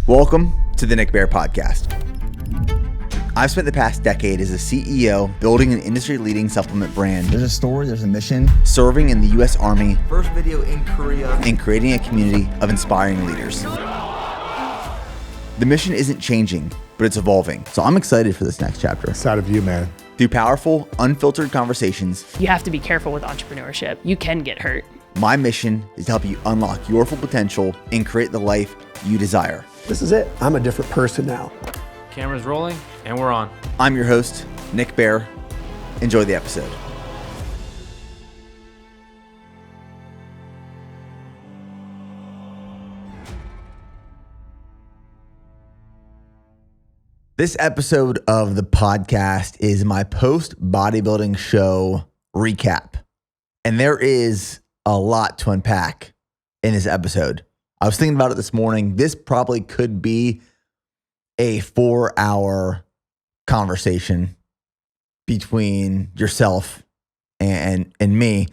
Welcome to the Nick Bear Podcast. I've spent the past decade as a CEO building an industry-leading supplement brand. There's a story, there's a mission. Serving in the U.S. Army, first video in Korea, and creating a community of inspiring leaders. The mission isn't changing, but it's evolving. So I'm excited for this next chapter. Side of you, man. Through powerful, unfiltered conversations, you have to be careful with entrepreneurship. You can get hurt. My mission is to help you unlock your full potential and create the life you desire. This is it. I'm a different person now. Camera's rolling and we're on. I'm your host, Nick Bear. Enjoy the episode. This episode of the podcast is my post bodybuilding show recap. And there is a lot to unpack in this episode. I was thinking about it this morning. This probably could be a 4-hour conversation between yourself and me,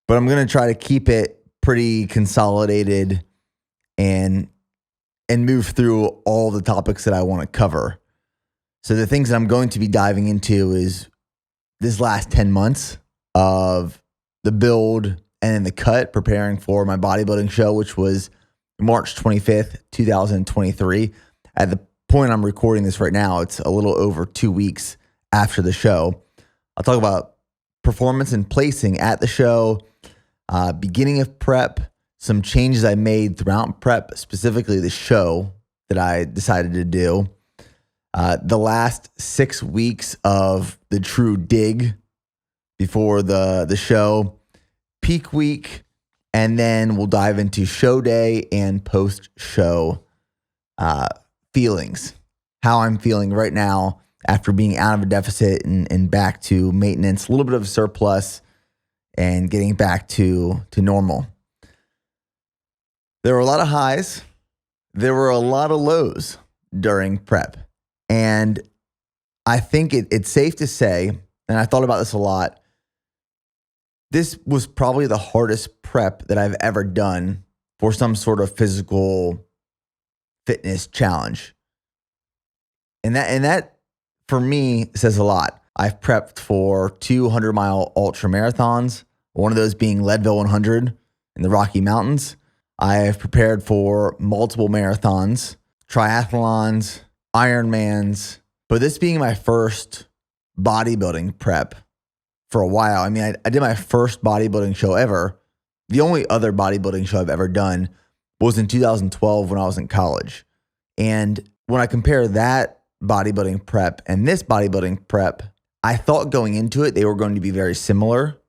but I'm going to try to keep it pretty consolidated and move through all the topics that I want to cover. So the things that I'm going to be diving into is this last 10 months of the build and then the cut, preparing for my bodybuilding show, which was March 25th, 2023. At the point I'm recording this right now, it's a little over 2 weeks after the show. I'll talk about performance and placing at the show, beginning of prep, some changes I made throughout prep, specifically the show that I decided to do, the last 6 weeks of the true dig before the show, peak week, and then we'll dive into show day and post-show feelings, how I'm feeling right now after being out of a deficit and back to maintenance, a little bit of a surplus, and getting back to normal. There were a lot of highs. There were a lot of lows during prep. And I think it's safe to say, and I thought about this a lot, this was probably the hardest prep that I've ever done for some sort of physical fitness challenge. And that for me says a lot. I've prepped for 200-mile ultra marathons, one of those being Leadville 100 in the Rocky Mountains. I have prepared for multiple marathons, triathlons, Ironmans, but this being my first bodybuilding prep for a while. I mean, I did my first bodybuilding show ever. The only other bodybuilding show I've ever done was in 2012 when I was in college. And when I compare that bodybuilding prep and this bodybuilding prep, I thought going into it, they were going to be very similar,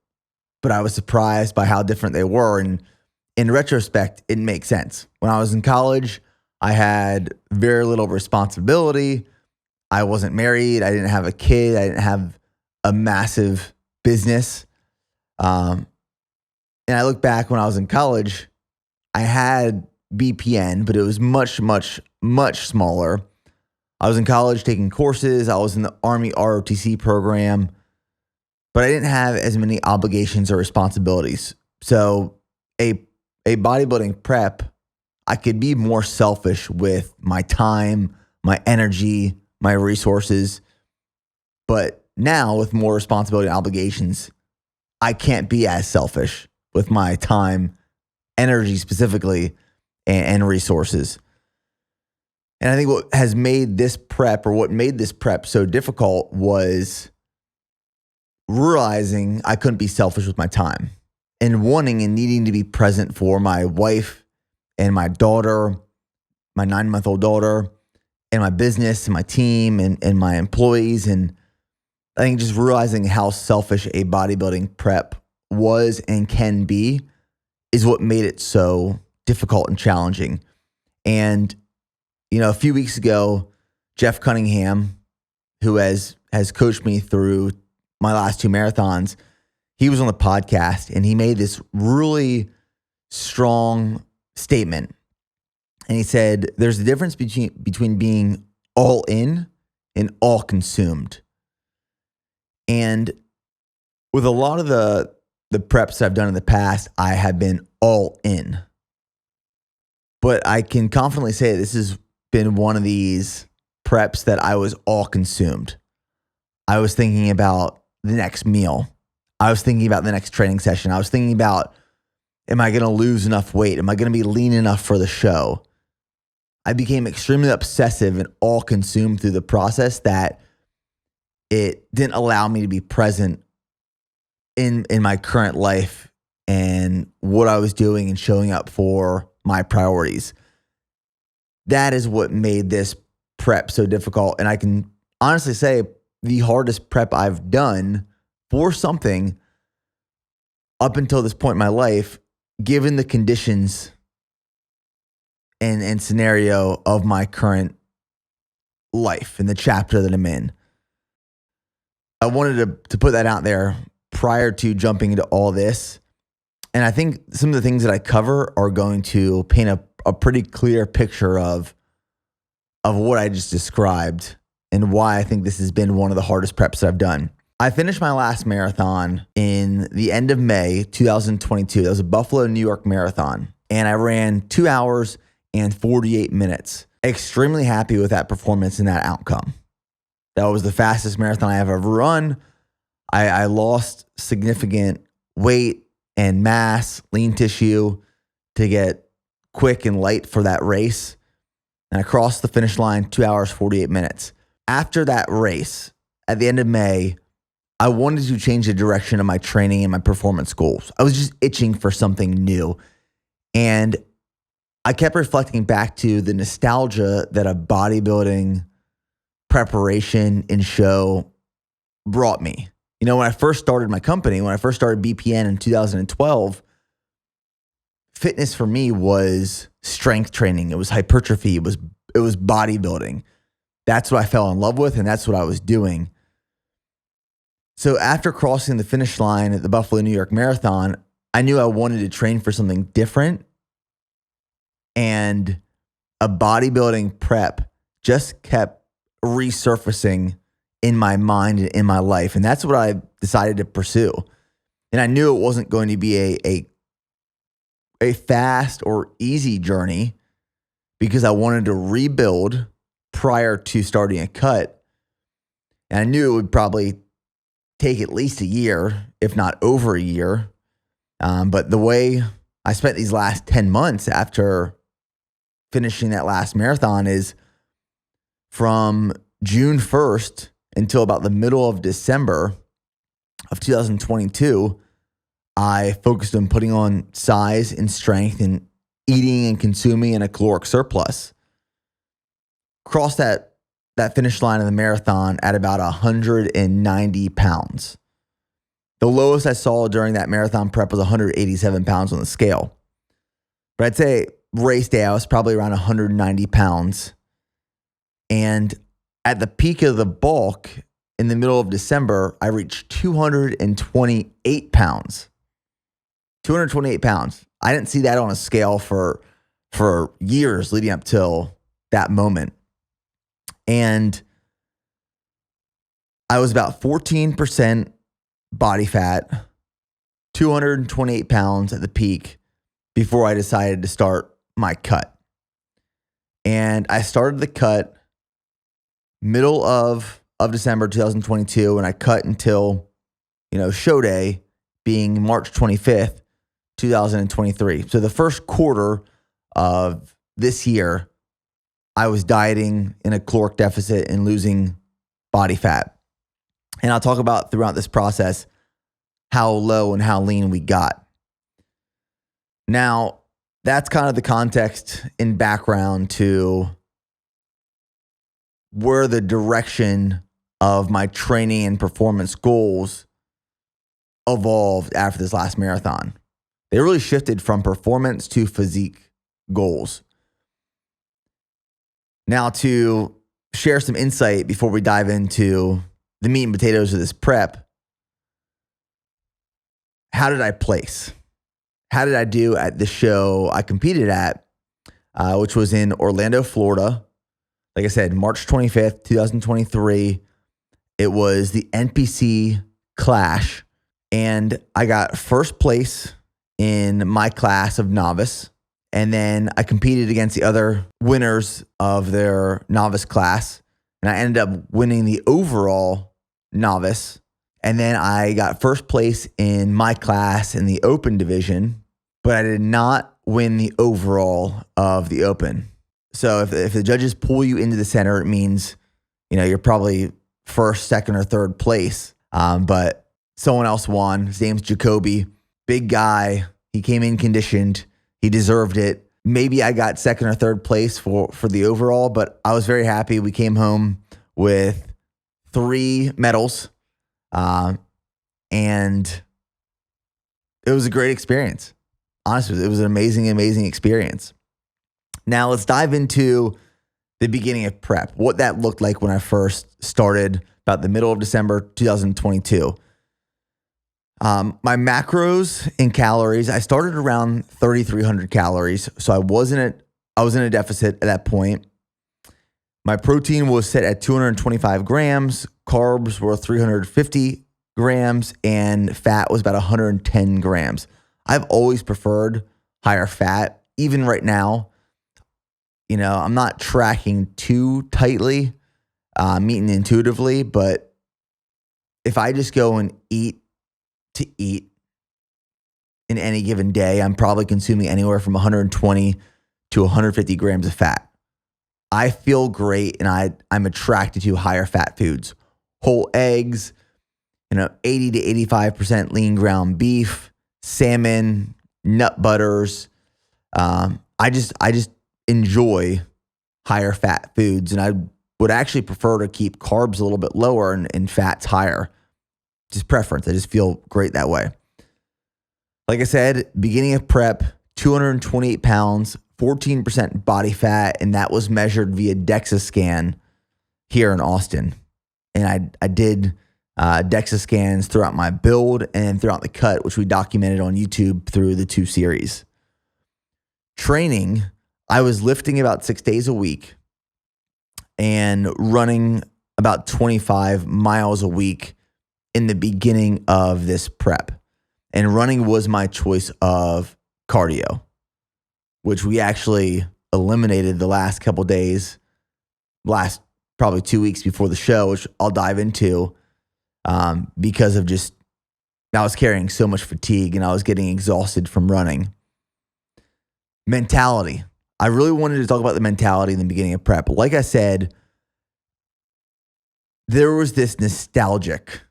but I was surprised by how different they were. And in retrospect, it makes sense. When I was in college, I had very little responsibility. I wasn't married. I didn't have a kid. I didn't have a massive business. And I look back when I was in college, I had BPN, but it was much, much, much smaller. I was in college taking courses. I was in the Army ROTC program, but I didn't have as many obligations or responsibilities. So a bodybuilding prep, I could be more selfish with my time, my energy, my resources. But now with more responsibility and obligations, I can't be as selfish with my time, energy specifically, and resources. And I think what has made this prep, or what made this prep so difficult, was realizing I couldn't be selfish with my time and wanting and needing to be present for my wife and my daughter, my 9-month-old daughter, and my business and my team and my employees. And I think just realizing how selfish a bodybuilding prep was and can be is what made it so difficult and challenging. And, you know, a few weeks ago, Jeff Cunningham, who has coached me through my last 2 marathons, he was on the podcast and he made this really strong statement. And he said, there's a difference between being all in and all consumed. And with a lot of the preps I've done in the past, I have been all in. But I can confidently say this is been one of these preps that I was all consumed. I was thinking about the next meal. I was thinking about the next training session. I was thinking about, am I going to lose enough weight? Am I going to be lean enough for the show? I became extremely obsessive and all consumed through the process that it didn't allow me to be present in my current life and what I was doing and showing up for my priorities. That is what made this prep so difficult. And I can honestly say the hardest prep I've done for something up until this point in my life, given the conditions and scenario of my current life and the chapter that I'm in. I wanted to put that out there prior to jumping into all this. And I think some of the things that I cover are going to paint a pretty clear picture of what I just described and why I think this has been one of the hardest preps that I've done. I finished my last marathon in the end of May 2022. That was a Buffalo, New York marathon. And I ran 2 hours and 48 minutes. Extremely happy with that performance and that outcome. That was the fastest marathon I have ever run. I lost significant weight and mass, lean tissue to get quick and light for that race. And I crossed the finish line 2 hours, 48 minutes. After that race, at the end of May, I wanted to change the direction of my training and my performance goals. I was just itching for something new. And I kept reflecting back to the nostalgia that a bodybuilding preparation and show brought me. You know, when I first started my company, when I first started BPN in 2012, fitness for me was strength training. It was hypertrophy. It was bodybuilding. That's what I fell in love with, and that's what I was doing. So after crossing the finish line at the Buffalo, New York Marathon, I knew I wanted to train for something different. And a bodybuilding prep just kept resurfacing in my mind and in my life. And that's what I decided to pursue. And I knew it wasn't going to be a fast or easy journey because I wanted to rebuild prior to starting a cut. And I knew it would probably take at least a year, if not over a year. But the way I spent these last 10 months after finishing that last marathon is from June 1st until about the middle of December of 2022, I focused on putting on size and strength and eating and consuming in a caloric surplus. Crossed that finish line of the marathon at about 190 pounds. The lowest I saw during that marathon prep was 187 pounds on the scale. But I'd say race day, I was probably around 190 pounds. And at the peak of the bulk in the middle of December, I reached 228 pounds. 228 pounds. I didn't see that on a scale for years leading up till that moment. And I was about 14% body fat, 228 pounds at the peak before I decided to start my cut. And I started the cut middle of December 2022, and I cut until, show day being March 25th, 2023. So the first quarter of this year, I was dieting in a caloric deficit and losing body fat. And I'll talk about throughout this process how low and how lean we got. Now, that's kind of the context and background to where the direction of my training and performance goals evolved after this last marathon. They really shifted from performance to physique goals. Now, to share some insight before we dive into the meat and potatoes of this prep, how did I place? How did I do at the show I competed at, which was in Orlando, Florida? Like I said, March 25th, 2023. It was the NPC Clash, and I got first place in my class of novice, And then I competed against the other winners of their novice class. And I ended up winning the overall novice. And then I got first place in my class in the open division, but I did not win the overall of the open. So if the judges pull you into the center, it means, you're probably first, second, or third place. But someone else won. His name's Jacoby. Big guy. He came in conditioned. He deserved it. Maybe I got second or third place for the overall, but I was very happy. We came home with 3 medals. And it was a great experience. Honestly, it was an amazing, amazing experience. Now let's dive into the beginning of prep, what that looked like when I first started about the middle of December 2022. My macros and calories, I started around 3,300 calories. So I was in a deficit at that point. My protein was set at 225 grams. Carbs were 350 grams and fat was about 110 grams. I've always preferred higher fat. Even right now, I'm not tracking too tightly, I'm eating intuitively, but if I just go and eat to eat in any given day, I'm probably consuming anywhere from 120 to 150 grams of fat. I feel great and I'm attracted to higher fat foods. Whole eggs, 80 to 85% lean ground beef, salmon, nut butters. I just enjoy higher fat foods, and I would actually prefer to keep carbs a little bit lower and fats higher. Just preference. I just feel great that way. Like I said, beginning of prep, 228 pounds, 14% body fat, and that was measured via DEXA scan here in Austin. And I did DEXA scans throughout my build and throughout the cut, which we documented on YouTube through the 2 series. Training, I was lifting about 6 days a week and running about 25 miles a week in the beginning of this prep. And running was my choice of cardio, which we actually eliminated the last couple days, last probably 2 weeks before the show, which I'll dive into, because of just, I was carrying so much fatigue and I was getting exhausted from running. Mentality. I really wanted to talk about the mentality in the beginning of prep. Like I said, there was this nostalgic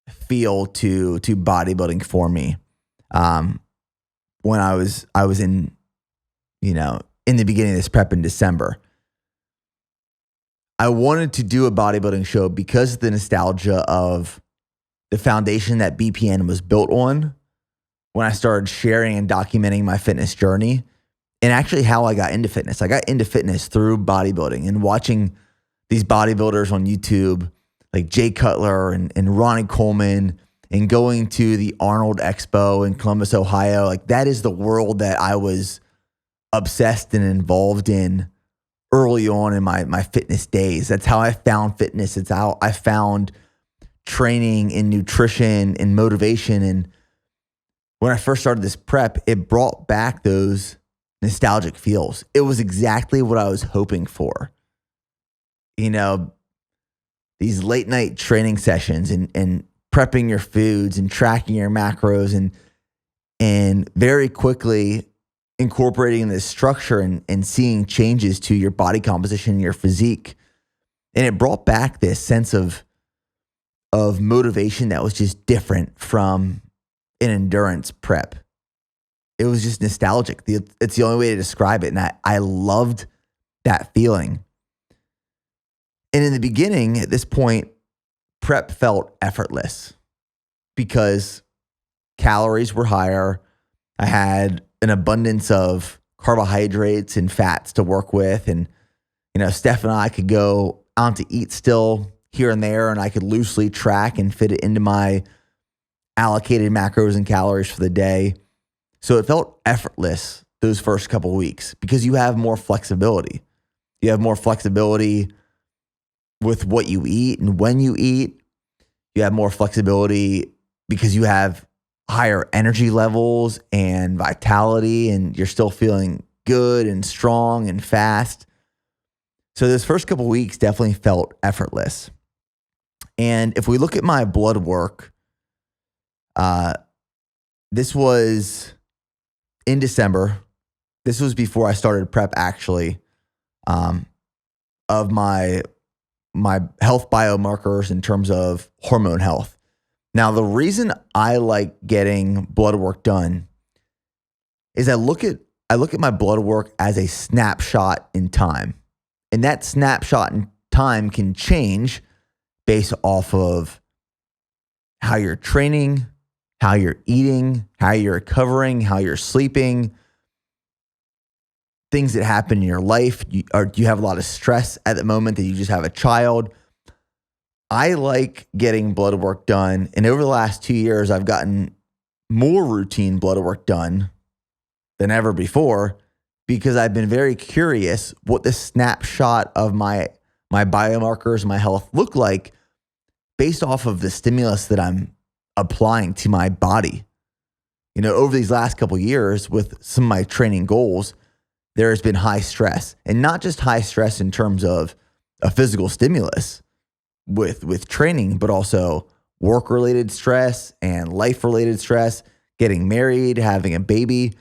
feel to bodybuilding for me. When I was in, in the beginning of this prep in December. I wanted to do a bodybuilding show because of the nostalgia of the foundation that BPN was built on when I started sharing and documenting my fitness journey, and actually how I got into fitness. I got into fitness through bodybuilding and watching these bodybuilders on YouTube like Jay Cutler and Ronnie Coleman, and going to the Arnold Expo in Columbus, Ohio. Like, that is the world that I was obsessed and involved in early on in my fitness days. That's how I found fitness. It's how I found training and nutrition and motivation. And when I first started this prep, it brought back those nostalgic feels. It was exactly what I was hoping for. These late night training sessions and prepping your foods and tracking your macros and very quickly incorporating this structure and seeing changes to your body composition and your physique. And it brought back this sense of motivation that was just different from an endurance prep. It was just nostalgic. It's the only way to describe it. And I loved that feeling. And in the beginning, at this point, prep felt effortless because calories were higher. I had an abundance of carbohydrates and fats to work with. And, Steph and I could go out to eat still here and there, and I could loosely track and fit it into my allocated macros and calories for the day. So it felt effortless those first couple of weeks because you have more flexibility. You have more flexibility with what you eat and when you eat. You have more flexibility because you have higher energy levels and vitality, and you're still feeling good and strong and fast. So those first couple of weeks definitely felt effortless. And if we look at my blood work, this was in December. This was before I started prep, actually, of my health biomarkers in terms of hormone health. Now, the reason I like getting blood work done is I look at my blood work as a snapshot in time. And that snapshot in time can change based off of how you're training, how you're eating, how you're recovering, how you're sleeping, things that happen in your life. Do you have a lot of stress at the moment that you just have a child? I like getting blood work done. And over the last 2 years, I've gotten more routine blood work done than ever before because I've been very curious what the snapshot of my biomarkers, my health look like based off of the stimulus that I'm applying to my body. You know, over these last couple of years with some of my training goals, there has been high stress, and not just high stress in terms of a physical stimulus with training, but also work-related stress and life-related stress, getting married, having a baby.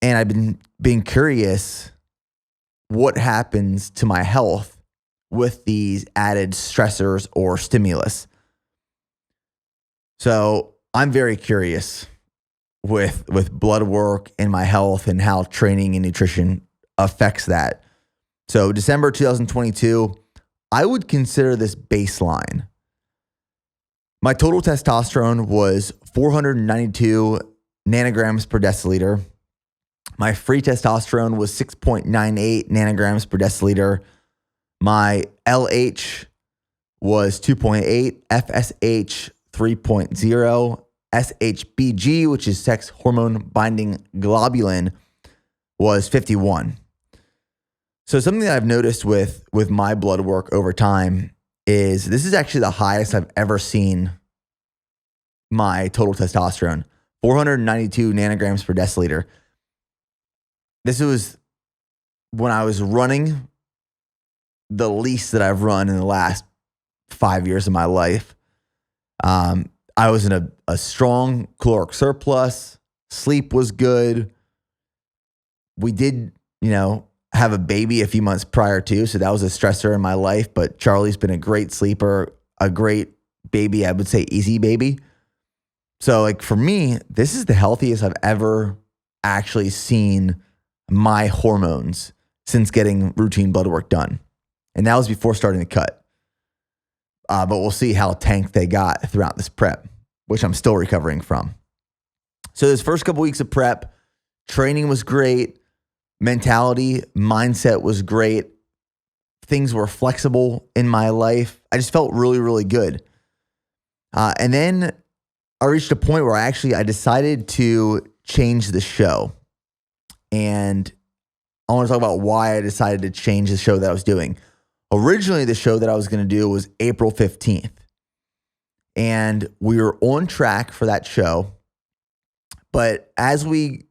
And I've been being curious what happens to my health with these added stressors or stimulus. So I'm very curious with blood work and my health and how training and nutrition affects that. So December 2022, I would consider this baseline. My total testosterone was 492 nanograms per deciliter. My free testosterone was 6.98 nanograms per deciliter. My LH was 2.8, FSH 3.0, SHBG, which is sex hormone binding globulin, was 51. So something that I've noticed with my blood work over time is this is actually the highest I've ever seen my total testosterone, 492 nanograms per deciliter. This was when I was running the least that I've run in the last 5 years of my life. I was in a strong caloric surplus. Sleep was good. We did, have a baby a few months prior to, so that was a stressor in my life. But Charlie's been a great sleeper, a great baby. I would say easy baby. So like for me, this is the healthiest I've ever actually seen my hormones since getting routine blood work done. And that was before starting the cut. But we'll see how tanked they got throughout this prep, which I'm still recovering from. So this first couple weeks of prep, training was great. Mentality, mindset was great. Things were flexible in my life. I just felt really, really good. And then I reached a point where I decided to change the show. And I want to talk about why I decided to change the show that I was doing. Originally, the show that I was going to do was April 15th. And we were on track for that show. But as we,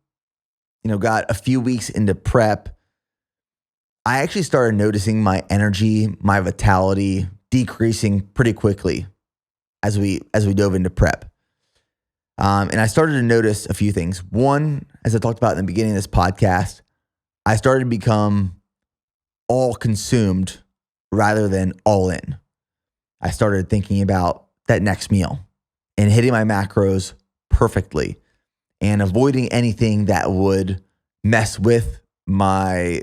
got a few weeks into prep, I actually started noticing my energy, my vitality decreasing pretty quickly as we dove into prep. And I started to notice a few things. One, as I talked about in the beginning of this podcast, I started to become all consumed rather than all in. I started thinking about that next meal and hitting my macros perfectly and avoiding anything that would mess with my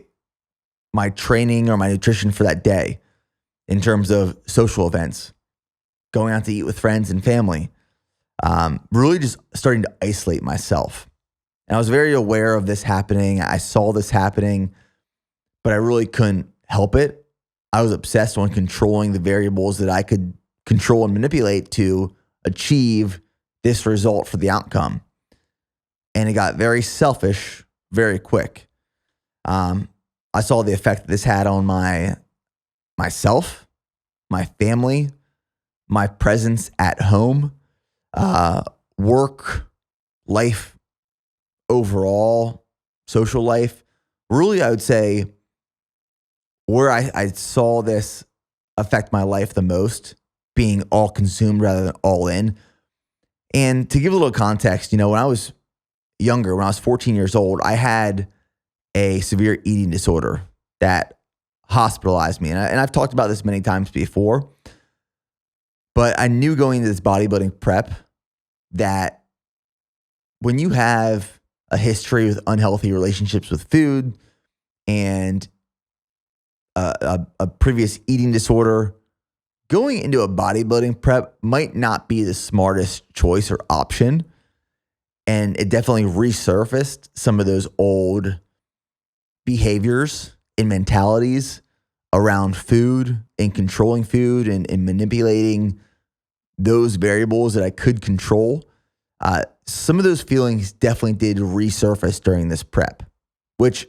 training or my nutrition for that day in terms of social events, going out to eat with friends and family, really just starting to isolate myself. And I was very aware of this happening. I saw this happening, but I really couldn't help it. I was obsessed on controlling the variables that I could control and manipulate to achieve this result for the outcome. And it got very selfish very quick. I saw the effect that this had on myself, my family, my presence at home, work, life overall, social life. Really, I would say where I saw this affect my life the most, being all consumed rather than all in. And to give a little context, when I was younger, when I was 14 years old, I had a severe eating disorder that hospitalized me. And I've talked about this many times before, but I knew going into this bodybuilding prep that when you have a history with unhealthy relationships with food and a previous eating disorder, going into a bodybuilding prep might not be the smartest choice or option. And it definitely resurfaced some of those old behaviors and mentalities around food and controlling food and manipulating those variables that I could control. Some of those feelings definitely did resurface during this prep, which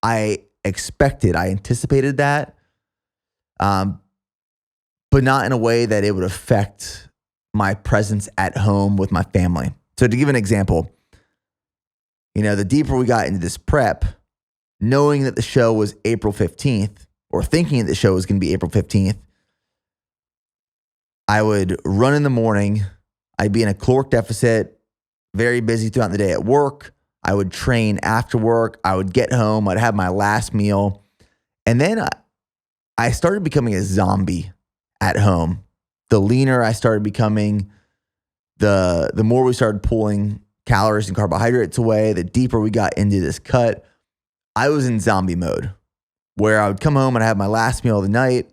I expected. I anticipated that, but not in a way that it would affect my presence at home with my family. So to give an example, the deeper we got into this prep, knowing that the show was April 15th, or thinking that the show was going to be April 15th, I would run in the morning. I'd be in a caloric deficit, very busy throughout the day at work. I would train after work. I would get home. I'd have my last meal. And then I started becoming a zombie at home. The leaner I started becoming, the more we started pulling calories and carbohydrates away, the deeper we got into this cut, I was in zombie mode where I would come home and have my last meal of the night.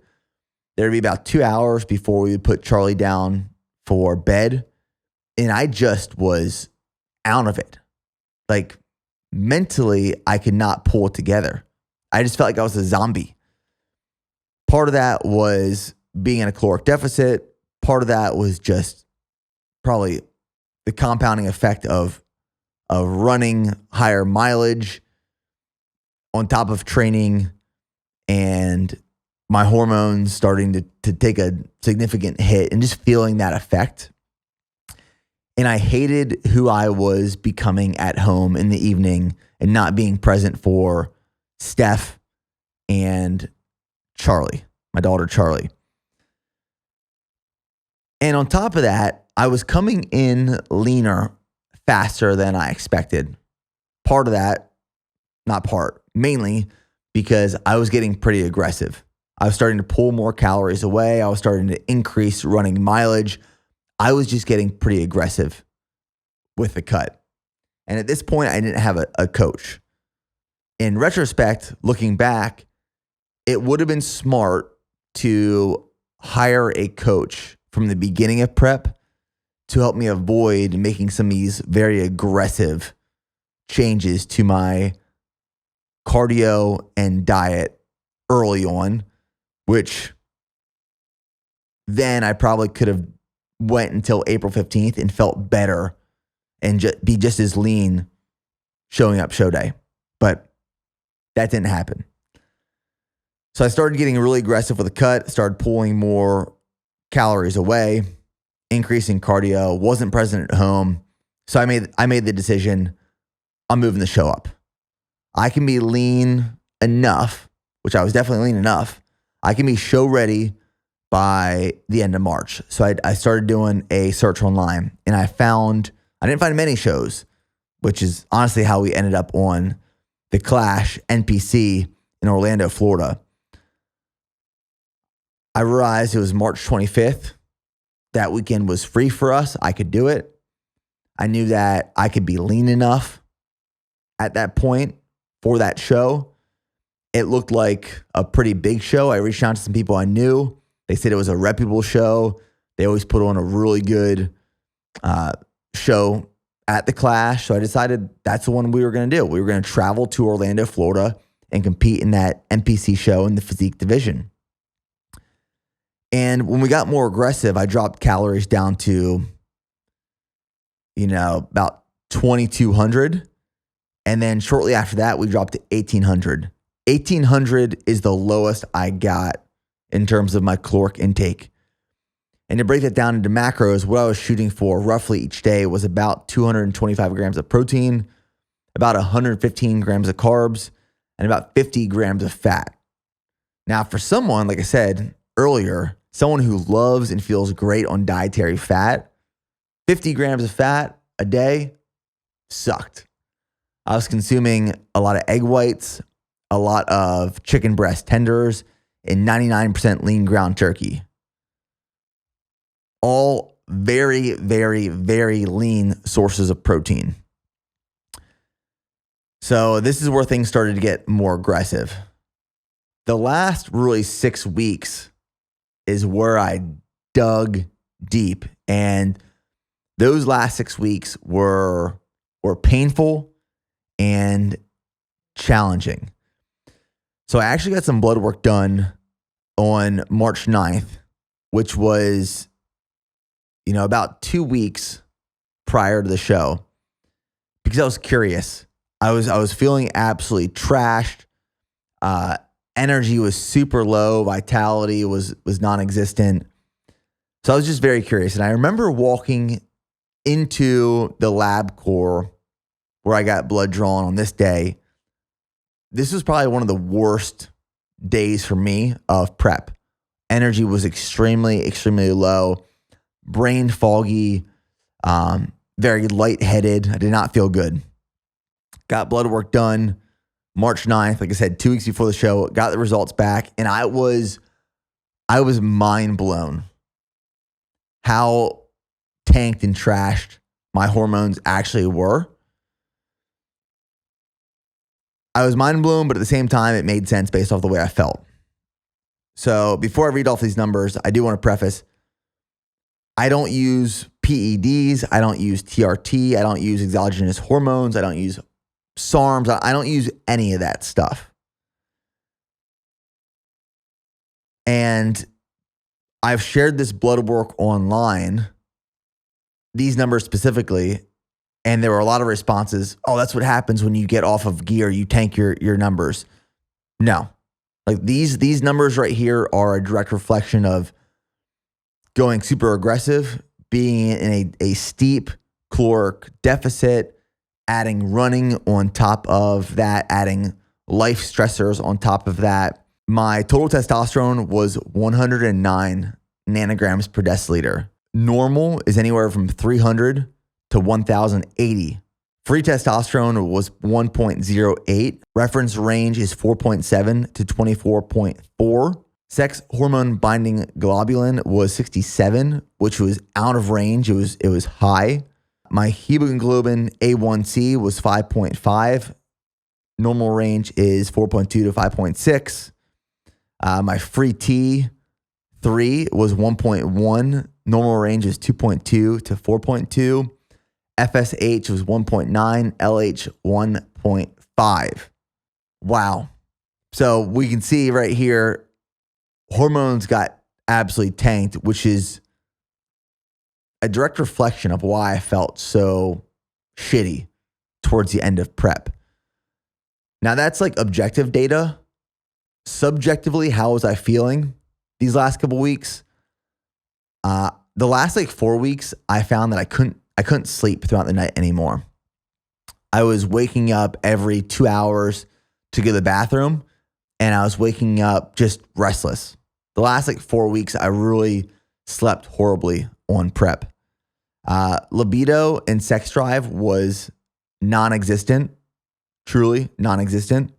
There'd be about 2 hours before we would put Charlie down for bed. And I just was out of it. Like mentally, I could not pull it together. I just felt like I was a zombie. Part of that was being in a caloric deficit. Part of that was just probably the compounding effect of running higher mileage on top of training and my hormones starting to take a significant hit and just feeling that effect. And I hated who I was becoming at home in the evening and not being present for Steph and Charlie, my daughter Charlie. And on top of that, I was coming in leaner faster than I expected. Part of that, mainly because I was getting pretty aggressive. I was starting to pull more calories away. I was starting to increase running mileage. I was just getting pretty aggressive with the cut. And at this point, I didn't have a coach. In retrospect, looking back, it would have been smart to hire a coach from the beginning of prep to help me avoid making some of these very aggressive changes to my cardio and diet early on, which then I probably could have went until April 15th and felt better and be just as lean showing up show day. But that didn't happen. So I started getting really aggressive with the cut, started pulling more calories away, increasing cardio, wasn't present at home. So I made the decision, I'm moving the show up. I can be lean enough, which I was definitely lean enough. I can be show ready by the end of March. So I started doing a search online and I didn't find many shows, which is honestly how we ended up on the Clash NPC in Orlando, Florida. I realized it was March 25th. That weekend was free for us. I could do it. I knew that I could be lean enough at that point for that show. It looked like a pretty big show. I reached out to some people I knew. They said it was a reputable show. They always put on a really good show at the Clash. So I decided that's the one we were going to do. We were going to travel to Orlando, Florida and compete in that NPC show in the physique division. And when we got more aggressive, I dropped calories down to, about 2,200. And then shortly after that, we dropped to 1,800. 1,800 is the lowest I got in terms of my caloric intake. And to break that down into macros, what I was shooting for roughly each day was about 225 grams of protein, about 115 grams of carbs, and about 50 grams of fat. Now, for someone, like I said earlier, someone who loves and feels great on dietary fat, 50 grams of fat a day sucked. I was consuming a lot of egg whites, a lot of chicken breast tenders, and 99% lean ground turkey. All very, very, very lean sources of protein. So this is where things started to get more aggressive. The last really 6 weeks is where I dug deep. And those last 6 weeks were painful and challenging. So I actually got some blood work done on March 9th, which was, about 2 weeks prior to the show, because I was curious. I was feeling absolutely trashed. Energy was super low. Vitality was non-existent. So I was just very curious. And I remember walking into the lab core where I got blood drawn on this day. This was probably one of the worst days for me of prep. Energy was extremely, extremely low. Brain foggy, very lightheaded. I did not feel good. Got blood work done March 9th, like I said, 2 weeks before the show, got the results back, and I was mind blown how tanked and trashed my hormones actually were. I was mind blown, but at the same time, it made sense based off the way I felt. So before I read off these numbers, I do want to preface, I don't use PEDs. I don't use TRT. I don't use exogenous hormones. I don't use SARMs. I don't use any of that stuff. And I've shared this blood work online, these numbers specifically, and there were a lot of responses. Oh, that's what happens when you get off of gear. You tank your numbers. No. Like these numbers right here are a direct reflection of going super aggressive, being in a steep caloric deficit, adding running on top of that, adding life stressors on top of that. My total testosterone was 109 nanograms per deciliter. Normal is anywhere from 300 to 1,080. Free testosterone was 1.08. Reference range is 4.7 to 24.4. Sex hormone binding globulin was 67, which was out of range. It was high. My hemoglobin A1C was 5.5. Normal range is 4.2 to 5.6. My free T3 was 1.1. Normal range is 2.2 to 4.2. FSH was 1.9. LH 1.5. Wow. So we can see right here, hormones got absolutely tanked, which is a direct reflection of why I felt so shitty towards the end of prep. Now that's like objective data. Subjectively, how was I feeling these last couple weeks? The last 4 weeks, I found that I couldn't sleep throughout the night anymore. I was waking up every 2 hours to go to the bathroom, and I was waking up just restless. The last 4 weeks, I really slept horribly on prep. Libido and sex drive was non-existent, truly non-existent.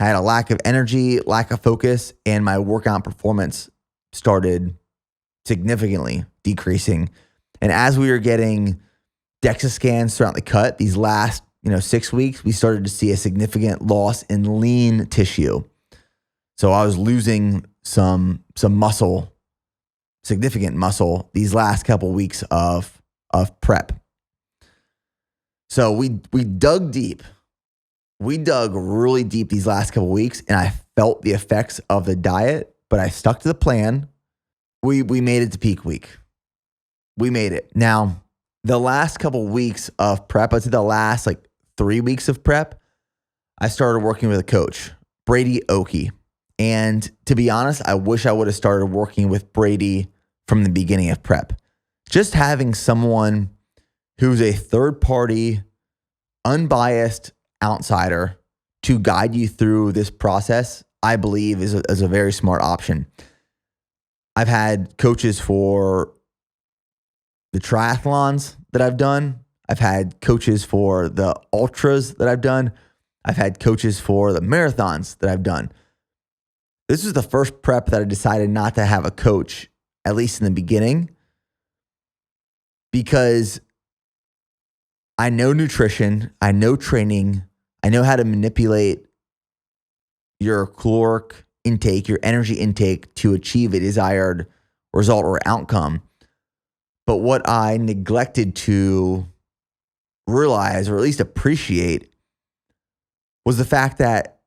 I had a lack of energy, lack of focus, and my workout performance started significantly decreasing. And as we were getting DEXA scans throughout the cut, these last 6 weeks, we started to see a significant loss in lean tissue. So I was losing some muscle, significant muscle, these last couple weeks of prep. So we dug deep. We dug really deep these last couple weeks, and I felt the effects of the diet, but I stuck to the plan. We made it to peak week. We made it. Now, the last couple weeks of prep, I'd say the last 3 weeks of prep, I started working with a coach, Brady Oakey. And to be honest, I wish I would have started working with Brady from the beginning of prep. Just having someone who's a third party, unbiased outsider to guide you through this process, I believe is a very smart option. I've had coaches for the triathlons that I've done. I've had coaches for the ultras that I've done. I've had coaches for the marathons that I've done. This was the first prep that I decided not to have a coach, at least in the beginning, because I know nutrition, I know training, I know how to manipulate your caloric intake, your energy intake to achieve a desired result or outcome. But what I neglected to realize, or at least appreciate, was the fact that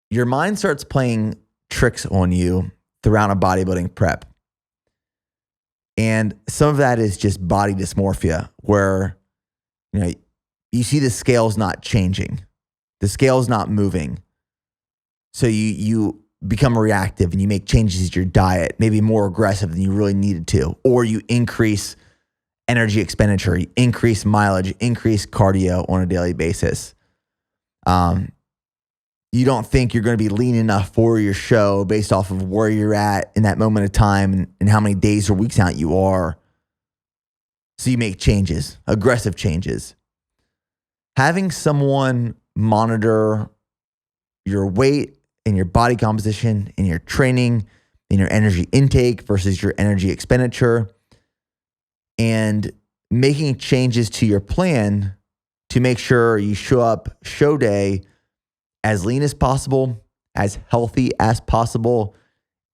your mind starts playing tricks on you throughout a bodybuilding prep. And some of that is just body dysmorphia, where you see the scale's not changing. The scale's not moving. So you become reactive and you make changes to your diet, maybe more aggressive than you really needed to, or you increase energy expenditure, you increase mileage, increase cardio on a daily basis. You don't think you're going to be lean enough for your show based off of where you're at in that moment of time and how many days or weeks out you are. So you make changes, aggressive changes. Having someone monitor your weight and your body composition and your training and your energy intake versus your energy expenditure, and making changes to your plan to make sure you show up show day as lean as possible, as healthy as possible,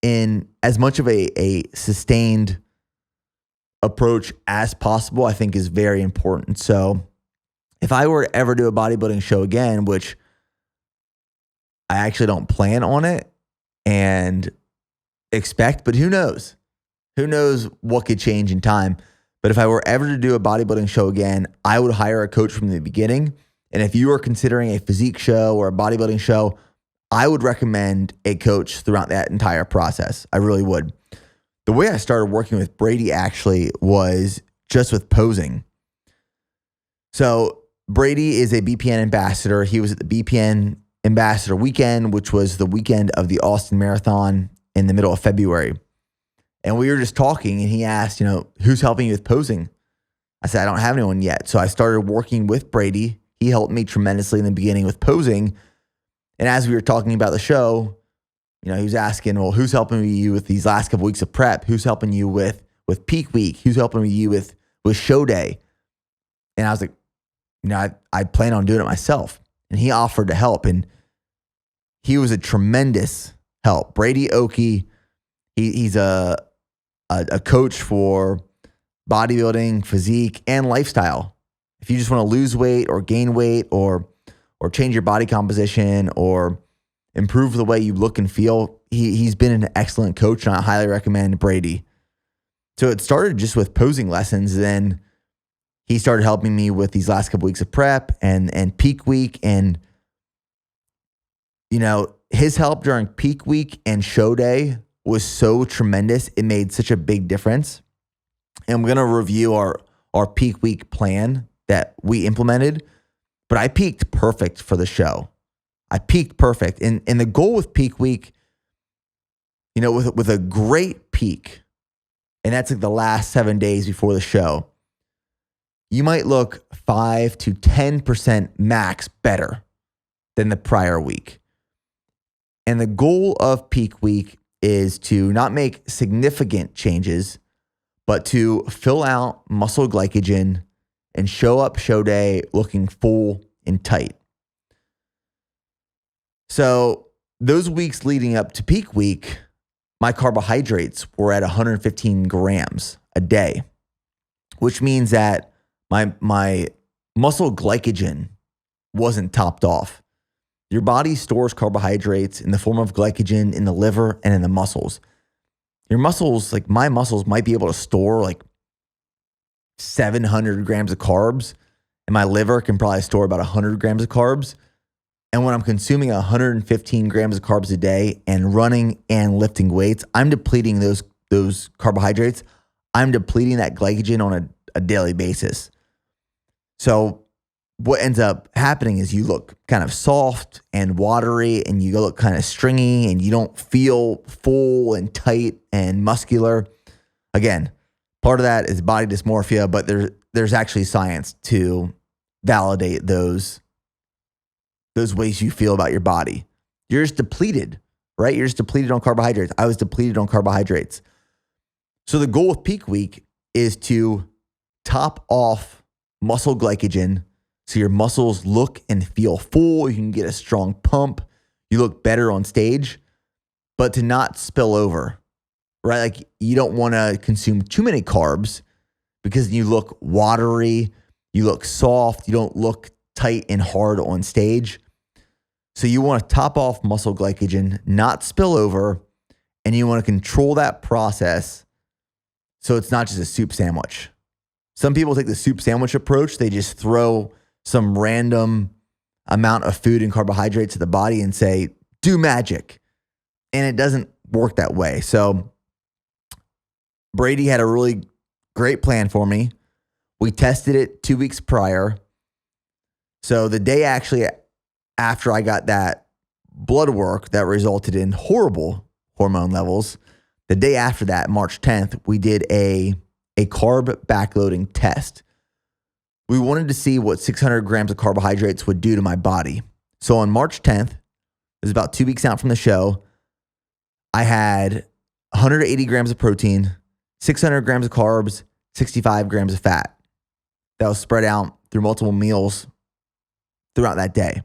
in as much of a sustained approach as possible, I think is very important. So if I were to ever do a bodybuilding show again, which I actually don't plan on it and expect, but who knows? Who knows what could change in time? But if I were ever to do a bodybuilding show again, I would hire a coach from the beginning. And if you are considering a physique show or a bodybuilding show, I would recommend a coach throughout that entire process. I really would. The way I started working with Brady actually was just with posing. So Brady is a BPN ambassador. He was at the BPN ambassador weekend, which was the weekend of the Austin Marathon in the middle of February. And we were just talking and he asked, who's helping you with posing? I said, I don't have anyone yet. So I started working with Brady. He helped me tremendously in the beginning with posing. And as we were talking about the show, he was asking, well, who's helping you with these last couple weeks of prep? Who's helping you with peak week? Who's helping you with show day? And I was like, I plan on doing it myself. And he offered to help. And he was a tremendous help. Brady Oakey, he's a coach for bodybuilding, physique, and lifestyle. If you just want to lose weight or gain weight or change your body composition or improve the way you look and feel, he's been an excellent coach, and I highly recommend Brady. So it started just with posing lessons. Then he started helping me with these last couple weeks of prep and peak week. And, his help during peak week and show day was so tremendous. It made such a big difference. And we're going to review our peak week plan that we implemented, but I peaked perfect for the show. I peaked perfect. And the goal with peak week, with a great peak, and that's like the last 7 days before the show, you might look 5 to 10% max better than the prior week. And the goal of peak week is to not make significant changes, but to fill out muscle glycogen and show up show day looking full and tight. So those weeks leading up to peak week, my carbohydrates were at 115 grams a day, which means that my muscle glycogen wasn't topped off. Your body stores carbohydrates in the form of glycogen in the liver and in the muscles. Your muscles, like my muscles, might be able to store like 700 grams of carbs, and my liver can probably store about 100 grams of carbs. And when I'm consuming 115 grams of carbs a day and running and lifting weights, I'm depleting those carbohydrates I'm depleting that glycogen on a daily basis. So what ends up happening is you look kind of soft and watery, and you look kind of stringy, and you don't feel full and tight and muscular. Again, part of that is body dysmorphia, but there's actually science to validate those ways you feel about your body. You're just depleted, right? You're just depleted on carbohydrates. I was depleted on carbohydrates. So the goal with peak week is to top off muscle glycogen so your muscles look and feel full. You can get a strong pump. You look better on stage, but to not spill over, right? Like you don't want to consume too many carbs because you look watery, you look soft, you don't look tight and hard on stage. So you want to top off muscle glycogen, not spill over, and you want to control that process so it's not just a soup sandwich. Some people take the soup sandwich approach. They just throw some random amount of food and carbohydrates to the body and say, do magic. And it doesn't work that way. So Brady had a really great plan for me. We tested it 2 weeks prior. So the day actually after I got that blood work that resulted in horrible hormone levels, the day after that, March 10th, we did a carb backloading test. We wanted to see what 600 grams of carbohydrates would do to my body. So on March 10th, it was about 2 weeks out from the show, I had 180 grams of protein, 600 grams of carbs, 65 grams of fat. That was spread out through multiple meals throughout that day.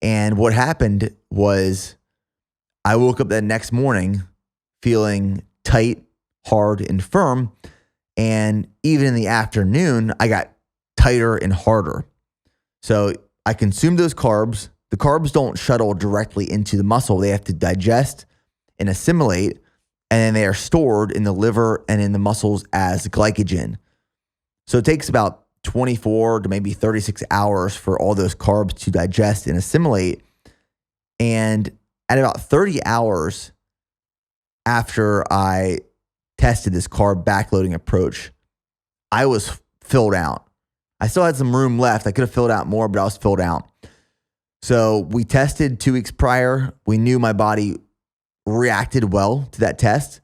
And what happened was I woke up that next morning feeling tight, hard, and firm. And even in the afternoon, I got tighter and harder. So I consumed those carbs. The carbs don't shuttle directly into the muscle. They have to digest and assimilate, and then they are stored in the liver and in the muscles as glycogen. So it takes about 24 to maybe 36 hours for all those carbs to digest and assimilate. And at about 30 hours after I tested this carb backloading approach, I was filled out. I still had some room left. I could have filled out more, but I was filled out. So we tested 2 weeks prior. We knew my body reacted well to that test.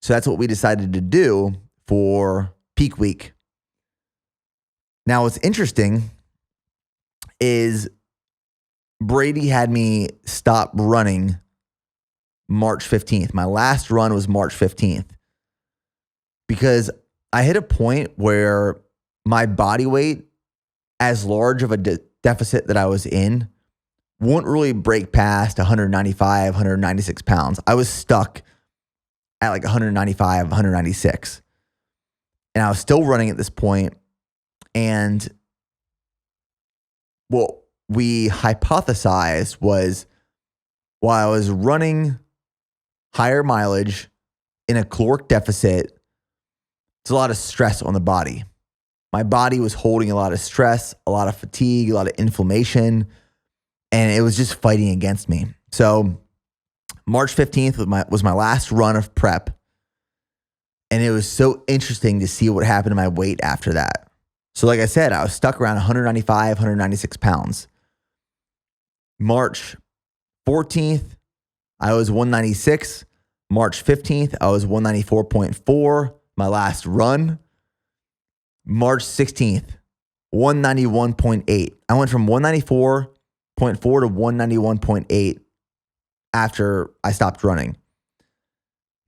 So that's what we decided to do for peak week. Now, what's interesting is Brady had me stop running March 15th. My last run was March 15th because I hit a point where my body weight, as large of a deficit that I was in, wouldn't really break past 195, 196 pounds. I was stuck at like 195, 196. And I was still running at this point. And what we hypothesized was while I was running higher mileage in a caloric deficit, it's a lot of stress on the body. My body was holding a lot of stress, a lot of fatigue, a lot of inflammation, and it was just fighting against me. So March 15th was my last run of prep, and it was so interesting to see what happened to my weight after that. So like I said, I was stuck around 195, 196 pounds. March 14th, I was 196. March 15th, I was 194.4, my last run. March 16th, 191.8. I went from 194.4 to 191.8 after I stopped running.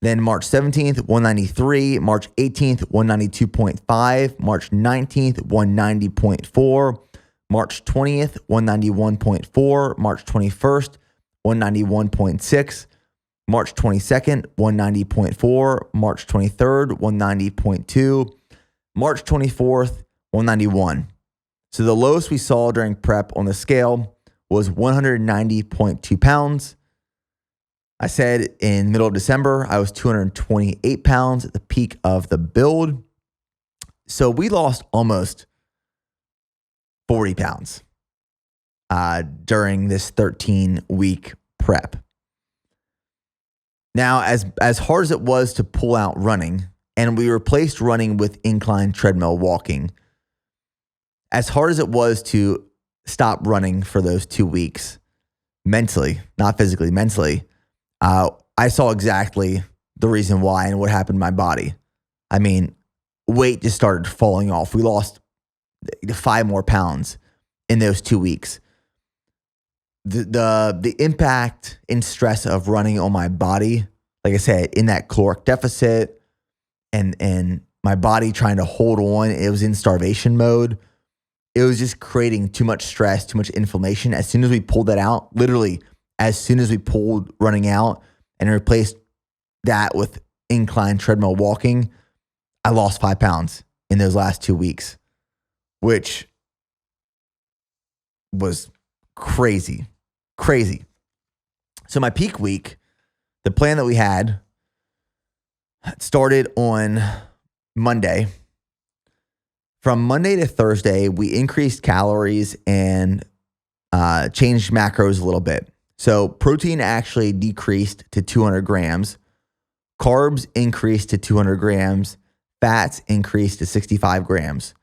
Then March 17th, 193. March 18th, 192.5. March 19th, 190.4. March 20th, 191.4. March 21st, 191.6. March 22nd, 190.4. March 23rd, 190.2. March 24th, 191. So the lowest we saw during prep on the scale was 190.2 pounds. I said in middle of December, I was 228 pounds at the peak of the build. So we lost almost 40 pounds during this 13-week prep. Now, as hard as it was to pull out running, and we replaced running with incline treadmill walking. As hard as it was to stop running for those 2 weeks, mentally, not physically, mentally, I saw exactly the reason why and what happened to my body. I mean, weight just started falling off. We lost 5 more pounds in those 2 weeks. The impact and stress of running on my body, like I said, in that caloric deficit and my body trying to hold on, it was in starvation mode. It was just creating too much stress, too much inflammation. As soon as we pulled that out, literally, as soon as we pulled running out and replaced that with incline treadmill walking, I lost 5 pounds in those last 2 weeks, which was crazy. So my peak week, the plan that we had started on Monday. From Monday to Thursday, we increased calories and changed macros a little bit. So protein actually decreased to 200 grams. Carbs increased to 200 grams. Fats increased to 65 grams.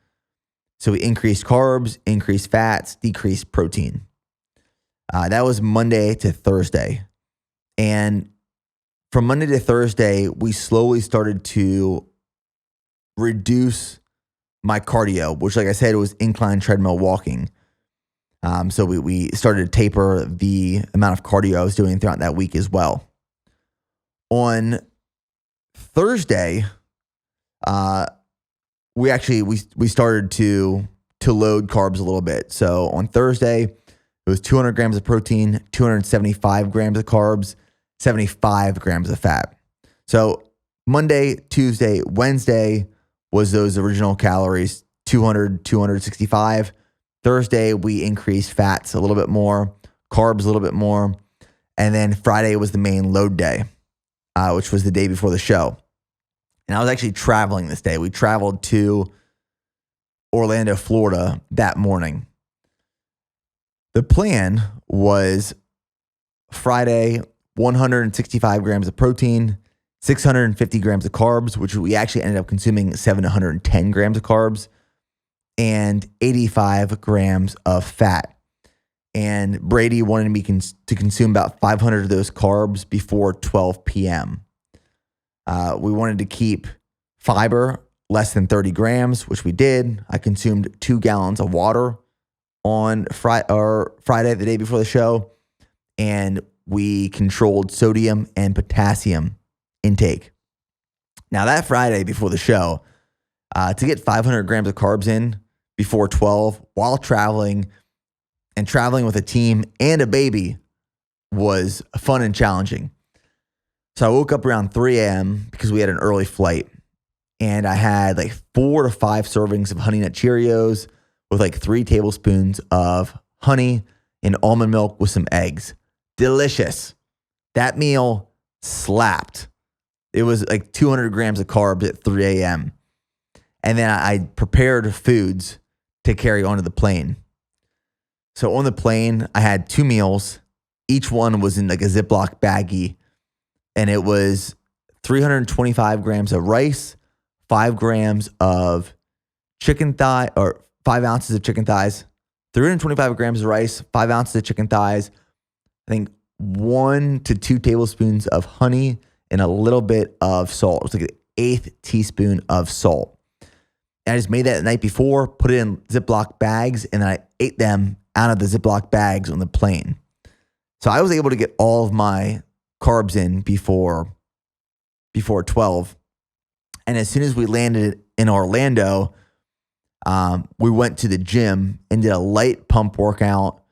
So we increased carbs, increased fats, decreased protein. That was Monday to Thursday. And from Monday to Thursday, we slowly started to reduce my cardio, which, like I said, was incline treadmill walking. So we started to taper the amount of cardio I was doing throughout that week as well. On Thursday, we started to load carbs a little bit. So on Thursday, it was 200 grams of protein, 275 grams of carbs, 75 grams of fat. So Monday, Tuesday, Wednesday was those original calories, 200, 265. Thursday, we increased fats a little bit more, carbs a little bit more. And then Friday was the main load day, which was the day before the show. And I was actually traveling this day. We traveled to Orlando, Florida that morning. The plan was Friday, 165 grams of protein, 650 grams of carbs, which we actually ended up consuming 710 grams of carbs, and 85 grams of fat. And Brady wanted me to consume about 500 of those carbs before 12 p.m. We wanted to keep fiber less than 30 grams, which we did. I consumed 2 gallons of water on Friday, the day before the show, and we controlled sodium and potassium intake. Now, that Friday before the show, to get 500 grams of carbs in before 12 while traveling with a team and a baby was fun and challenging. So I woke up around 3 a.m. because we had an early flight, and I had like 4 to 5 servings of Honey Nut Cheerios with like 3 tablespoons of honey and almond milk with some eggs. Delicious. That meal slapped. It was like 200 grams of carbs at 3 a.m. And then I prepared foods to carry onto the plane. So on the plane, I had 2 meals. Each one was in like a Ziploc baggie. And it was 325 grams of rice, 5 grams of chicken thigh, or 5 ounces of chicken thighs, 325 grams of rice, 5 ounces of chicken thighs, I think 1 to 2 tablespoons of honey, and a little bit of salt. It was like an 1/8 teaspoon of salt. And I just made that the night before, put it in Ziploc bags, and then I ate them out of the Ziploc bags on the plane. So I was able to get all of my carbs in before 12. And as soon as we landed in Orlando, we went to the gym and did a light pump workout.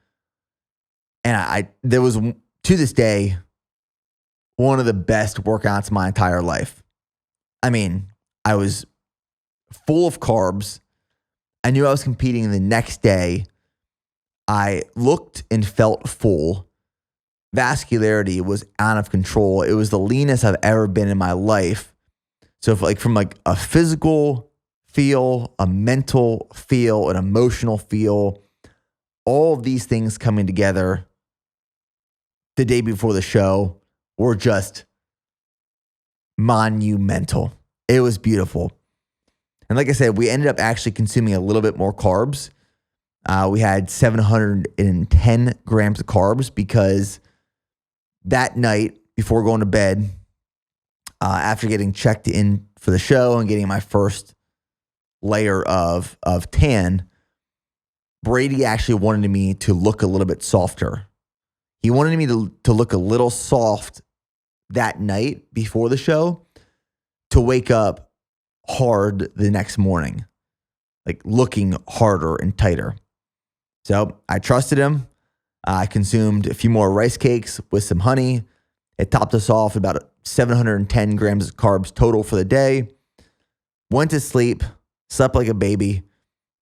And there was, to this day, one of the best workouts of my entire life. I mean, I was full of carbs. I knew I was competing the next day. I looked and felt full. Vascularity was out of control. It was the leanest I've ever been in my life. So from like a physical feel, a mental feel, an emotional feel, all of these things coming together the day before the show were just monumental. It was beautiful. And like I said, we ended up actually consuming a little bit more carbs. We had 710 grams of carbs because that night before going to bed, after getting checked in for the show and getting my first layer of tan, Brady actually wanted me to look a little bit softer. He wanted me to look a little soft that night before the show to wake up hard the next morning, like looking harder and tighter. So I trusted him. I consumed a few more rice cakes with some honey. It topped us off about 710 grams of carbs total for the day. Went to sleep, slept like a baby,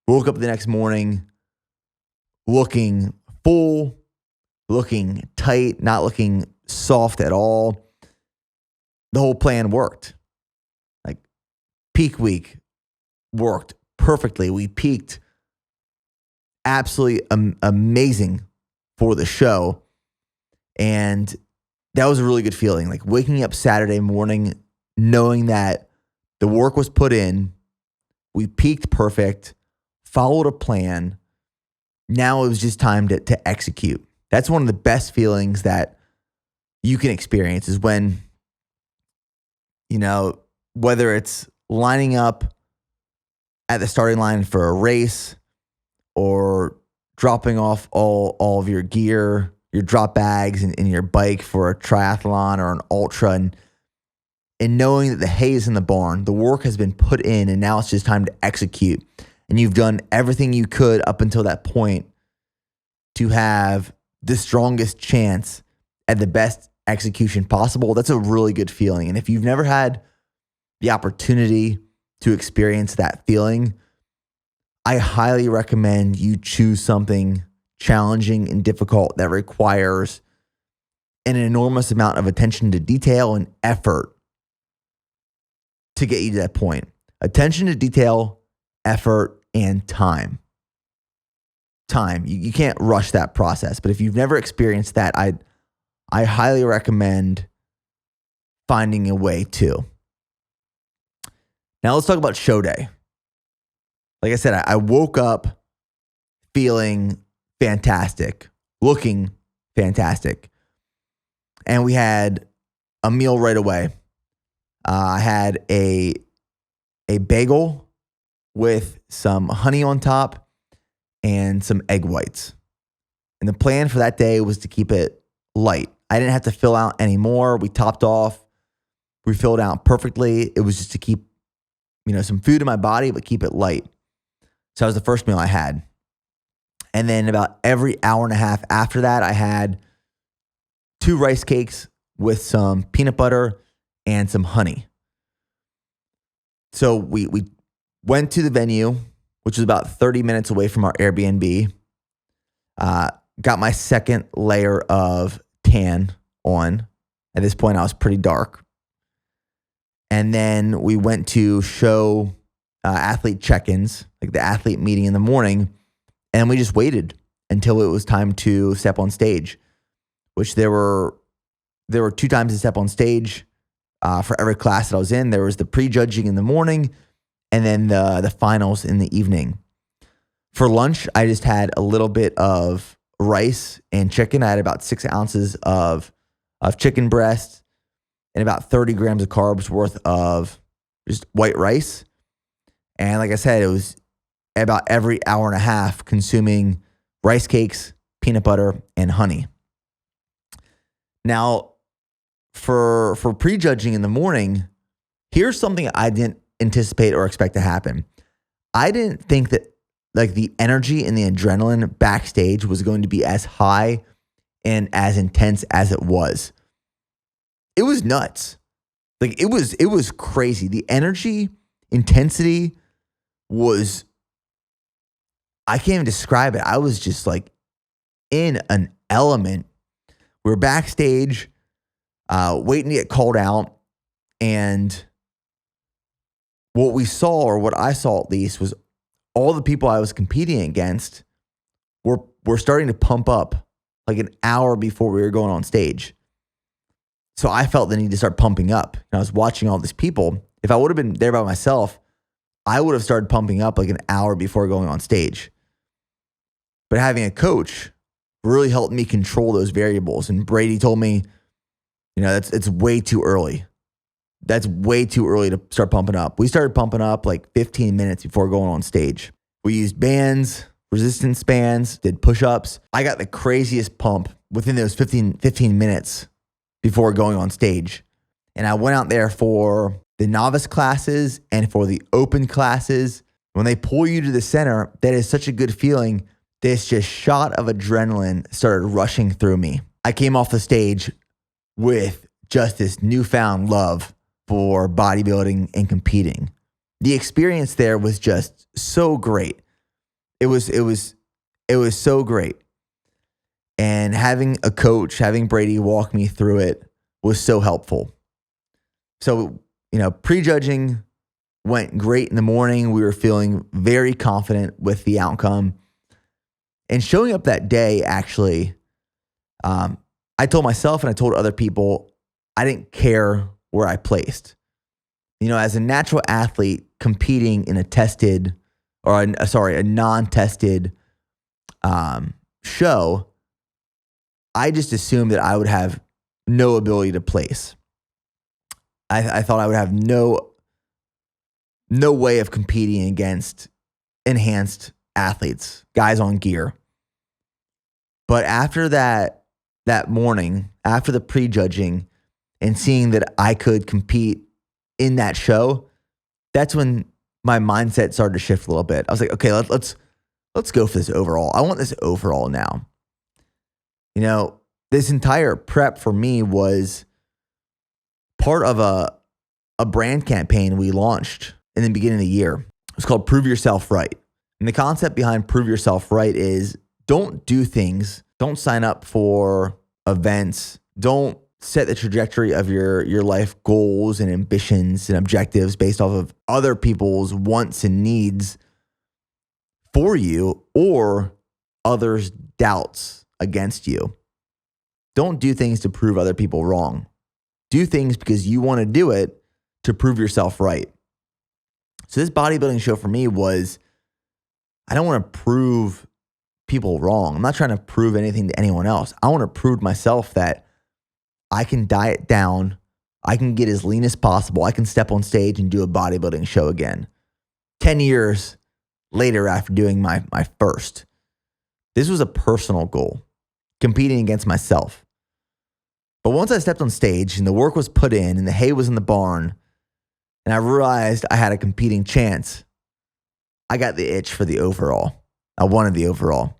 woke up the next morning looking full, looking tight, not looking soft at all. The whole plan worked. Like peak week worked perfectly. We peaked absolutely amazing for the show. And that was a really good feeling. Like waking up Saturday morning, knowing that the work was put in, we peaked perfect, followed a plan. Now it was just time to execute. That's one of the best feelings that you can experience is when, whether it's lining up at the starting line for a race or dropping off all of your gear, your drop bags and your bike for a triathlon or an ultra and knowing that the hay is in the barn, the work has been put in and now it's just time to execute. And you've done everything you could up until that point to have the strongest chance at the best execution possible. That's a really good feeling. And if you've never had the opportunity to experience that feeling, I highly recommend you choose something challenging and difficult that requires an enormous amount of attention to detail and effort to get you to that point. Attention to detail, effort, and time. You can't rush that process. But if you've never experienced that, I highly recommend finding a way to. Now let's talk about show day. Like I said, I woke up feeling fantastic, looking fantastic. And we had a meal right away. I had a bagel with some honey on top and some egg whites. And the plan for that day was to keep it light. I didn't have to fill out anymore. We topped off. We filled out perfectly. It was just to keep, some food in my body, but keep it light. So that was the first meal I had. And then about every hour and a half after that, I had 2 rice cakes with some peanut butter and some honey. So we went to the venue, which was about 30 minutes away from our Airbnb. Got my second layer of tan on. At this point, I was pretty dark. And then we went to show athlete check-ins, like the athlete meeting in the morning. And we just waited until it was time to step on stage, which there were 2 times to step on stage for every class that I was in. There was the pre-judging in the morning and then the finals in the evening. For lunch, I just had a little bit of rice and chicken. I had about 6 ounces of chicken breast and about 30 grams of carbs worth of just white rice. And like I said, it was about every hour and a half consuming rice cakes, peanut butter, and honey. Now, for prejudging in the morning, here's something I didn't anticipate or expect to happen. I didn't think that like the energy and the adrenaline backstage was going to be as high and as intense as it was. It was nuts. Like it was crazy. The energy, intensity was, I can't even describe it. I was just like in an element. We were backstage, waiting to get called out. And what we saw, or what I saw at least, was all the people I was competing against were starting to pump up like an hour before we were going on stage. So I felt the need to start pumping up. And I was watching all these people, If I would have been there by myself, I would have started pumping up like an hour before going on stage. But having a coach really helped me control those variables. And Brady told me, it's way too early. That's way too early to start pumping up. We started pumping up like 15 minutes before going on stage. We used bands, resistance bands, did push-ups. I got the craziest pump within those 15 minutes before going on stage. And I went out there for the novice classes and for the open classes. When they pull you to the center, that is such a good feeling. This just shot of adrenaline started rushing through me. I came off the stage with just this newfound love for bodybuilding and competing. The experience there was just so great. It was so great. And having a coach, having Brady walk me through it was so helpful. So, prejudging went great in the morning. We were feeling very confident with the outcome. And showing up that day, actually, I told myself and I told other people, I didn't care where I placed. As a natural athlete competing in a non-tested show, I just assumed that I would have no ability to place. I thought I would have no way of competing against enhanced athletes, guys on gear. But after that morning, after the prejudging and seeing that I could compete in that show, that's when my mindset started to shift a little bit. I was like, okay, let's go for this overall. I want this overall now. This entire prep for me was part of a brand campaign we launched in the beginning of the year. It's called Prove Yourself Right. And the concept behind Prove Yourself Right is don't do things, don't sign up for events, don't set the trajectory of your life goals and ambitions and objectives based off of other people's wants and needs for you or others' doubts against you. Don't do things to prove other people wrong. Do things because you want to do it to prove yourself right. So this bodybuilding show for me was, I don't want to prove people wrong. I'm not trying to prove anything to anyone else. I want to prove to myself that I can diet down. I can get as lean as possible. I can step on stage and do a bodybuilding show again. 10 years later after doing my first. This was a personal goal, competing against myself. But once I stepped on stage and the work was put in and the hay was in the barn and I realized I had a competing chance, I got the itch for the overall. I wanted the overall.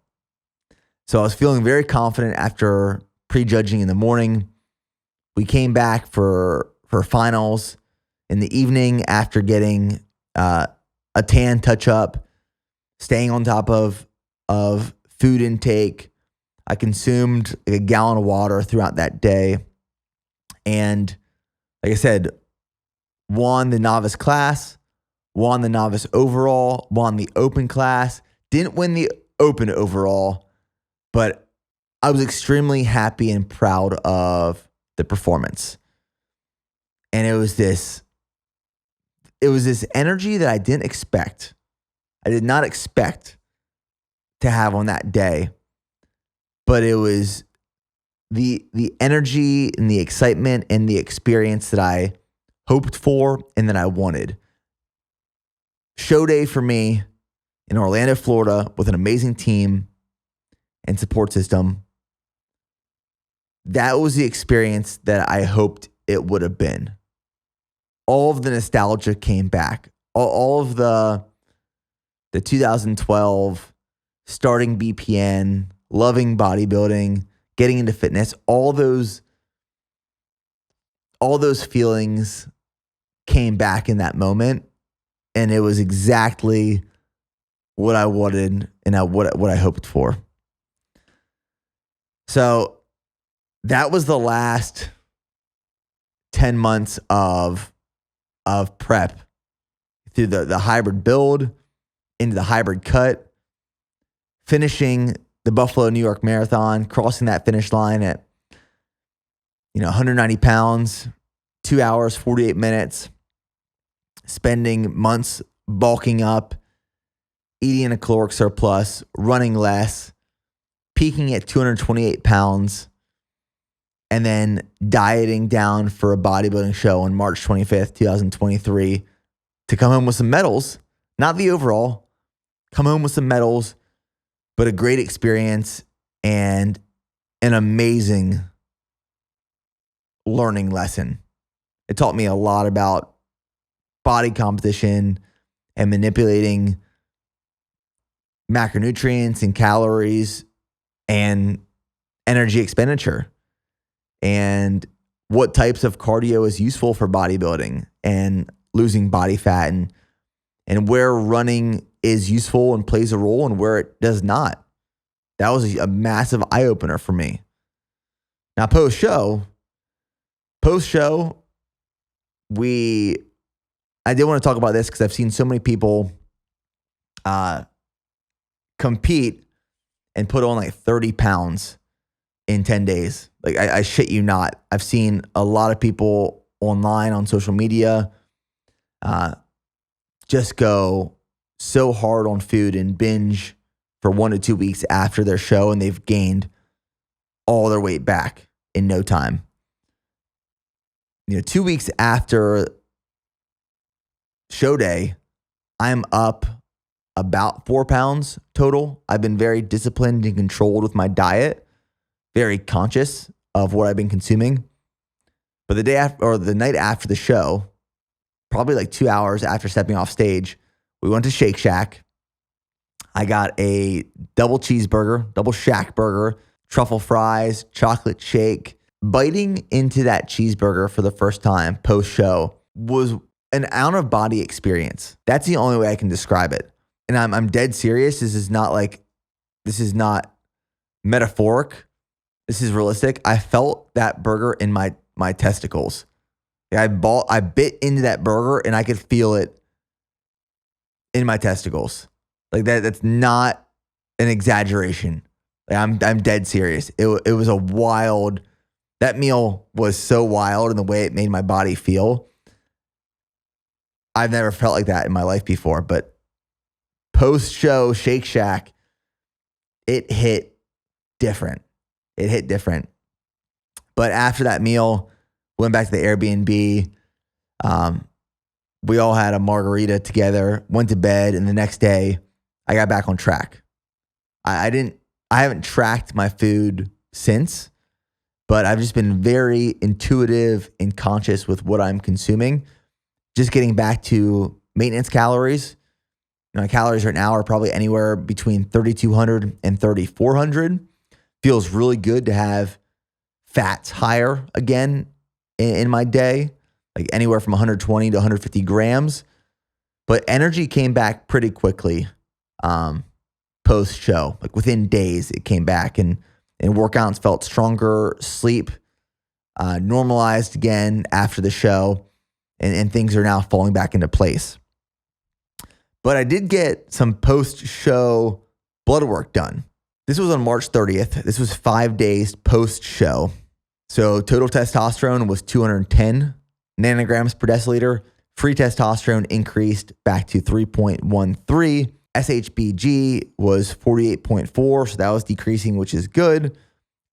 So I was feeling very confident after prejudging in the morning. We came back for finals in the evening after getting a tan touch-up, staying on top of food intake. I consumed like a gallon of water throughout that day. And like I said, won the novice class, won the novice overall, won the open class, didn't win the open overall, but I was extremely happy and proud of the performance. And it was this energy that I didn't expect. I did not expect to have on that day. But it was the energy and the excitement and the experience that I hoped for and that I wanted. Show day for me in Orlando, Florida, with an amazing team and support system. That was the experience that I hoped it would have been. All of the nostalgia came back. All of the 2012 starting BPN, loving bodybuilding, getting into fitness, all those feelings came back in that moment, and it was exactly what I wanted and what I hoped for. So that was the last 10 months of prep through the hybrid build into the hybrid cut, finishing the Buffalo, New York Marathon, crossing that finish line at 190 pounds, 2 hours, 48 minutes. spending months bulking up, eating a caloric surplus, running less, peaking at 228 pounds, and then dieting down for a bodybuilding show on March 25th, 2023 to come home with some medals, not the overall, come home with some medals, but a great experience and an amazing learning lesson. It taught me a lot about body composition and manipulating macronutrients and calories and energy expenditure and what types of cardio is useful for bodybuilding and losing body fat and where running is useful and plays a role and where it does not. That was a massive eye opener for me. Now, post show, I did want to talk about this because I've seen so many people compete and put on like 30 pounds in 10 days. Like I shit you not. I've seen a lot of people online on social media just go so hard on food and binge for 1 to 2 weeks after their show, and they've gained all their weight back in no time. 2 weeks after show day, I'm up about 4 pounds total. I've been very disciplined and controlled with my diet, very conscious of what I've been consuming. But the day after, or the night after the show, probably like 2 hours after stepping off stage, we went to Shake Shack. I got a double cheeseburger, double Shack burger, truffle fries, chocolate shake. Biting into that cheeseburger for the first time post-show was an out-of-body experience. That's the only way I can describe it. And I'm dead serious. This is not metaphoric. This is realistic. I felt that burger in my testicles. I bit into that burger and I could feel it in my testicles. Like that's not an exaggeration. Like I'm dead serious. It was a wild. That meal was so wild in the way it made my body feel. I've never felt like that in my life before, but post-show Shake Shack, it hit different. It hit different. But after that meal, went back to the Airbnb. We all had a margarita together, went to bed, and the next day I got back on track. I haven't tracked my food since, but I've just been very intuitive and conscious with what I'm consuming. Just getting back to maintenance calories. My calories right now are probably anywhere between 3,200 and 3,400. Feels really good to have fats higher again in my day, like anywhere from 120 to 150 grams. But energy came back pretty quickly post-show. Like within days, it came back and workouts felt stronger, sleep normalized again after the show, and things are now falling back into place. But I did get some post-show blood work done. This was on March 30th. This was 5 days post-show. So total testosterone was 210 nanograms per deciliter. Free testosterone increased back to 3.13. SHBG was 48.4, so that was decreasing, which is good.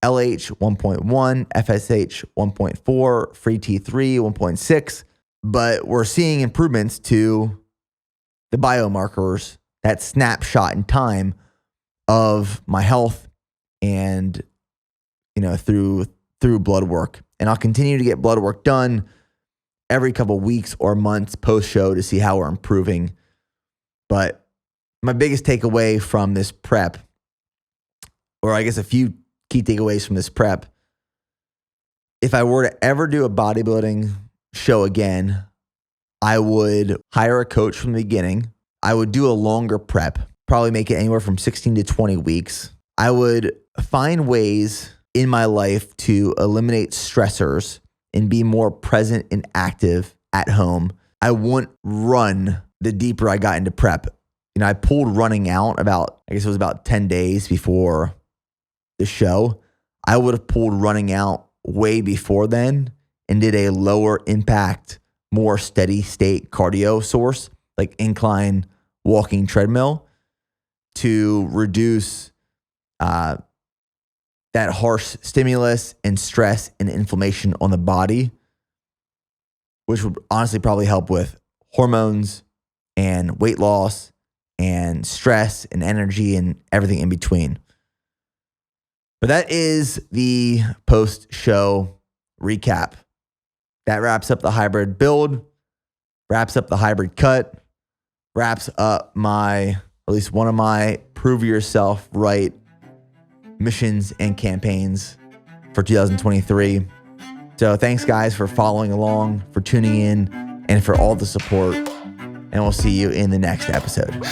LH 1.1, FSH 1.4, free T3 1.6. But we're seeing improvements to the biomarkers, that snapshot in time of my health and, through blood work. And I'll continue to get blood work done every couple weeks or months post-show to see how we're improving. But my biggest takeaway from this prep, or I guess a few key takeaways from this prep, if I were to ever do a bodybuilding show again, I would hire a coach from the beginning. I would do a longer prep, probably make it anywhere from 16 to 20 weeks. I would find ways in my life to eliminate stressors and be more present and active at home. I wouldn't run the deeper I got into prep. I pulled running out about 10 days before the show. I would have pulled running out way before then and did a lower impact, more steady state cardio source, like incline walking treadmill, to reduce that harsh stimulus and stress and inflammation on the body, which would honestly probably help with hormones and weight loss and stress and energy and everything in between. But that is the post-show recap. That wraps up the hybrid build, wraps up the hybrid cut, wraps up at least one of my prove yourself right missions and campaigns for 2023. So thanks guys for following along, for tuning in, and for all the support. And we'll see you in the next episode.